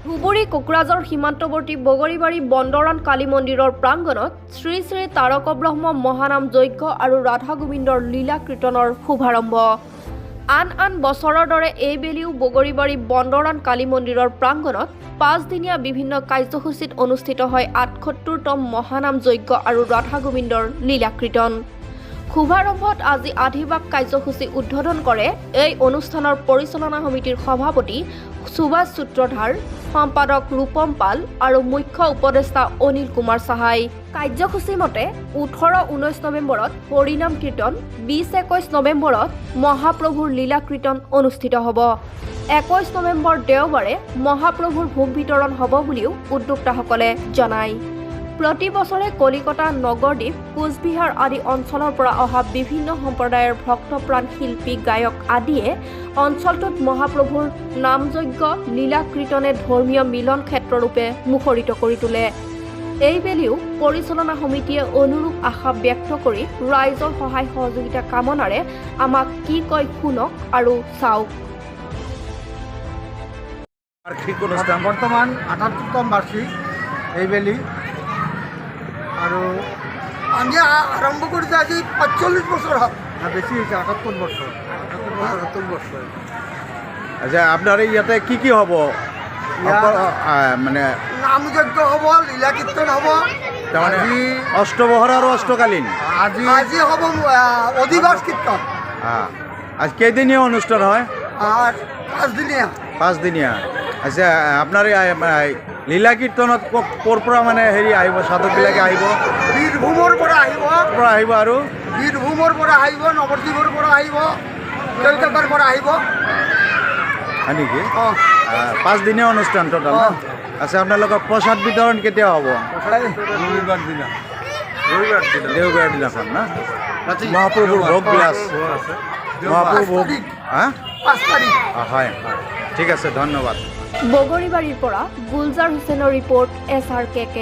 ধুবুৰী কোকৰাঝাৰ সীমান্তৱৰ্তী বগৰীবাৰী বন্দৰান কালী মন্দিৰৰ প্ৰাংগণত শ্ৰী শ্ৰী তাৰক ব্ৰহ্ম মহানাম যজ্ঞ আৰু ৰাধা গোবিন্দৰ লীলা কীৰ্তনৰ শুভাৰম্ভ। আন বছৰৰ দৰে এইবেলিও বগৰীবাৰী বন্দৰান কালী মন্দিৰৰ প্ৰাংগণত 5 দিনীয়া বিভিন্ন কাৰ্যসূচীত অনুষ্ঠিত হয় 78তম মহানাম যজ্ঞ আৰু ৰাধা গোবিন্দৰ লীলা কীৰ্তন। শুভাৰম্ভত আজি আধিবাস কাৰ্যসূচী উদ্বোধন কৰে এই অনুষ্ঠানৰ পৰিচালনা সমিতিৰ সভাপতি সুভাষ সূত্ৰধাৰ, সম্পাদক ৰূপম পাল আৰু মুখ্য উপদেষ্টা অনিল কুমাৰ সাহাই। কাৰ্যসূচী মতে 18-19 নৱেম্বৰত হৰিনাম কীৰ্তন, 20-21 নৱেম্বৰত মহাপ্ৰভুৰ লীলা কীৰ্তন অনুষ্ঠিত হ'ব। 21 নৱেম্বৰ দেওবাৰে মহাপ্ৰভুৰ ভোগ বিতৰণ হ'ব বুলিও উদ্যোক্তাসকলে জনায়। প্ৰতি বছৰে কলিকতা, নগৰদ্বীপ, কোচবিহাৰ আদি অঞ্চলৰ পৰা অহা বিভিন্ন সম্প্ৰদায়ৰ ভক্তপ্ৰাণ শিল্পী, গায়ক আদিয়ে অঞ্চলটোত মহাপ্ৰভুৰ নামযজ্ঞ, লীলা কীৰ্তনে ধৰ্মীয় মিলন ক্ষেত্ৰৰূপে মুখৰিত কৰি তোলে। এইবেলিও পৰিচালনা সমিতিয়ে অনুৰূপ আশা ব্যক্ত কৰি ৰাইজৰ সহায় সহযোগিতা কামনাৰে আমাক কি কয় শুনক আৰু চাওক। বৰ্তমান 78তম বাৰ্ষিক এইবেলি আৰু আমি আৰম্ভ কৰিছে আজি 45 বছৰ হ'ল, বেছি হৈছে 78 বছৰ। আচ্ছা, আপোনাৰ ইয়াতে কি হ'ব? মানে নামযজ্ঞ হ'ব, লীলা কীৰ্তন হ'ব, তাৰমানে অষ্টবহৰ আৰু অষ্টকালীন। আজি হ'ব অধিবাস কীৰ্তন। আজ কেইদিনীয়া অনুষ্ঠান হয়? 5 দিনীয়া। আচ্ছা, আপোনাৰ লীলা কীৰ্তনত ক'ৰ পৰা মানে আহিব, সাধকবিলাকে আহিব? বীৰভূমৰ পৰা আহিব আৰু বীৰভূমৰ পৰা আহিব, নৱদ্বীপৰ পৰা আহিব, কলকাতাৰ পৰা আহিব। হয় নেকি? 5 দিনীয়া অনুষ্ঠান টোটাল। আচ্ছা, আপোনালোকৰ প্ৰসাদ বিতৰণ কেতিয়া হ'ব? দেওবাৰ দিনাখন না? মহাপ্ৰভুৰ ভোগ বিলাস, মহাপ্ৰভু 5 তাৰিখ। হয়, ঠিক আছে, ধন্যবাদ। বগৰীবাৰীৰ পৰা গুলজাৰ হুছেইনৰ ৰিপৰ্ট, SRKK।